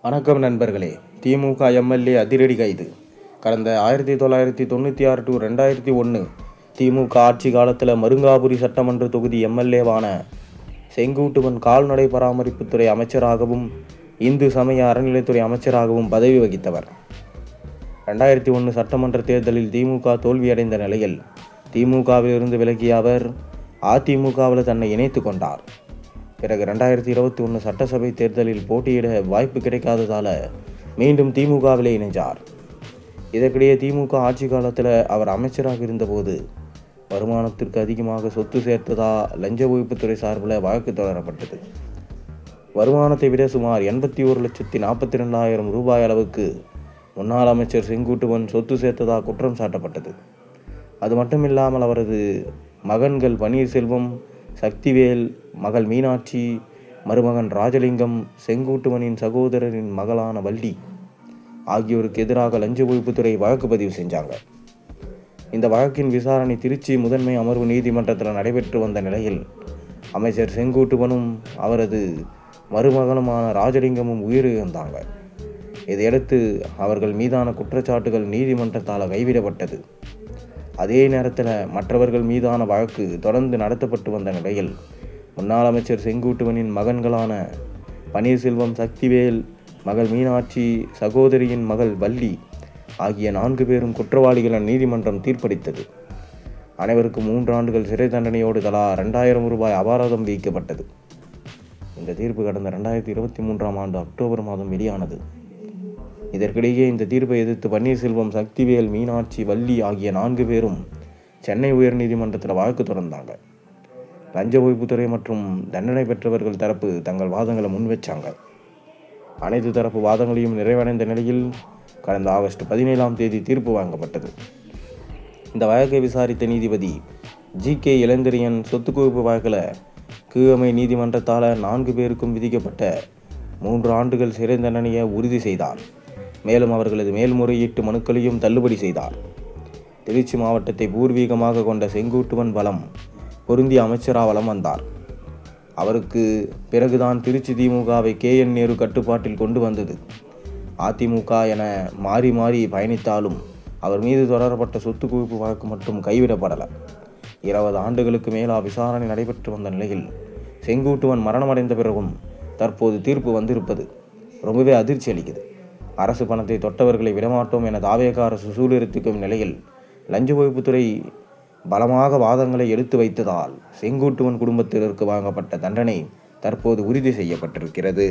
வணக்கம் நண்பர்களே. திமுக எம்எல்ஏ அதிரடி கைது. கடந்த 1996 to 2001 திமுக ஆட்சி காலத்தில் மருங்காபுரி சட்டமன்ற தொகுதி எம்எல்ஏவான செங்குட்டுவன் கால்நடை பராமரிப்புத்துறை அமைச்சராகவும் இந்து சமய அறநிலைத்துறை அமைச்சராகவும் பதவி வகித்தவர். 2001 சட்டமன்ற தேர்தலில் திமுக தோல்வியடைந்த நிலையில் திமுகவில் இருந்து விலகிய அவர் அதிமுகவில் தன்னை இணைத்து கொண்டார். பிறகு 2021 சட்டசபை தேர்தலில் போட்டியிட வாய்ப்பு கிடைக்காததால் மீண்டும் திமுகவிலே இணைந்தார். இதற்கிடையே திமுக ஆட்சி காலத்தில் அவர் அமைச்சராக இருந்தபோது வருமானத்திற்கு அதிகமாக சொத்து சேர்த்ததா லஞ்ச ஒழிப்புத்துறை சார்பில் வழக்கு தொடரப்பட்டது. வருமானத்தை விட சுமார் 81,42,000 ரூபாய் அளவுக்கு முன்னாள் அமைச்சர் செங்குட்டுவன் சொத்து சேர்த்ததா குற்றம் சாட்டப்பட்டது. அது மட்டுமில்லாமல் அவரது மகன்கள் பன்னீர்செல்வம், சக்திவேல், மகள் மீனாட்சி, மருமகன் ராஜலிங்கம், செங்குட்டுவனின் சகோதரரின் மகளான வள்ளி ஆகியோருக்கு எதிராக லஞ்ச ஒழிப்புத்துறை வழக்கு பதிவு செஞ்சாங்க. இந்த வழக்கின் விசாரணை திருச்சி முதன்மை அமர்வு நீதிமன்றத்தில் நடைபெற்று வந்த நிலையில் அமைச்சர் செங்குட்டுவனும் அவரது மருமகனுமான ராஜலிங்கமும் உயிரிழந்தாங்க. இதையடுத்து அவர்கள் மீதான குற்றச்சாட்டுகள் நீதிமன்றத்தால் கைவிடப்பட்டது. அதே நேரத்தில் மற்றவர்கள் மீதான வழக்கு தொடர்ந்து நடத்தப்பட்டு வந்த நிலையில் முன்னாள் அமைச்சர் செங்குட்டுவனின் மகன்களான பன்னீர்செல்வம், சக்திவேல், மகள் மீனாட்சி, சகோதரியின் மகள் வள்ளி ஆகிய 4 பேரும் குற்றவாளிகள் என நீதிமன்றம் தீர்ப்பளித்தது. அனைவருக்கும் 3 ஆண்டுகள் சிறை தண்டனையோடு தலா 2,000 ரூபாய் அபராதம் விதிக்கப்பட்டது. இந்த தீர்ப்பு கடந்த 2023 ஆண்டு அக்டோபர் மாதம் வெளியானது. இதற்கிடையே இந்த தீர்ப்பை எதிர்த்து பன்னீர்செல்வம், சக்திவேல், மீனாட்சி, வள்ளி ஆகிய 4 பேரும் சென்னை உயர்நீதிமன்றத்தில் வழக்கு தொடர்ந்தாங்க. லஞ்ச ஒழிப்புத்துறை மற்றும் தண்டனை பெற்றவர்கள் தரப்பு தங்கள் வாதங்களை முன்வச்சாங்க. அனைத்து தரப்பு வாதங்களையும் நிறைவடைந்த நிலையில் கடந்த ஆகஸ்ட் 17ஆம் தேதி தீர்ப்பு வழங்கப்பட்டது. இந்த வழக்கை விசாரித்த நீதிபதி ஜி.கே. இளந்திரியன் சொத்து குவிப்பு வழக்கில் கீழமை நீதிமன்றத்தால் 4 பேருக்கும் விதிக்கப்பட்ட 3 ஆண்டுகள் சிறை தண்டனையை உறுதி செய்தார். மேலும் அவர்களது மேல்முறையீட்டு மனுக்களையும் தள்ளுபடி செய்தார். திருச்சி மாவட்டத்தை பூர்வீகமாக கொண்ட செங்குட்டுவன் வலம் பொருந்திய அமைச்சராக வலம் வந்தார். அவருக்கு பிறகுதான் திருச்சி திமுகவை KN நேரு கட்டுப்பாட்டில் கொண்டு வந்தது. அதிமுக என மாறி மாறி பயணித்தாலும் அவர் மீது தொடரப்பட்ட சொத்து குவிப்பு வழக்கு மட்டும் கைவிடப்படலை. 20 ஆண்டுகளுக்கு மேலாக விசாரணை நடைபெற்று வந்த நிலையில் செங்குட்டுவன் மரணமடைந்த பிறகும் தற்போது தீர்ப்பு வந்திருப்பது ரொம்பவே அதிர்ச்சி அளிக்குது. அரசு பணத்தை தொட்டவர்களை விடமாட்டோம் என தாவேக அரசு சூளுரைத்துக்கும் நிலையில் லஞ்ச ஒழிப்புத்துறை பலமாக வாதங்களை எடுத்து வைத்ததால் செங்குட்டுவன் குடும்பத்தினருக்கு வழங்கப்பட்ட தண்டனை தற்போது உறுதி செய்யப்பட்டிருக்கிறது.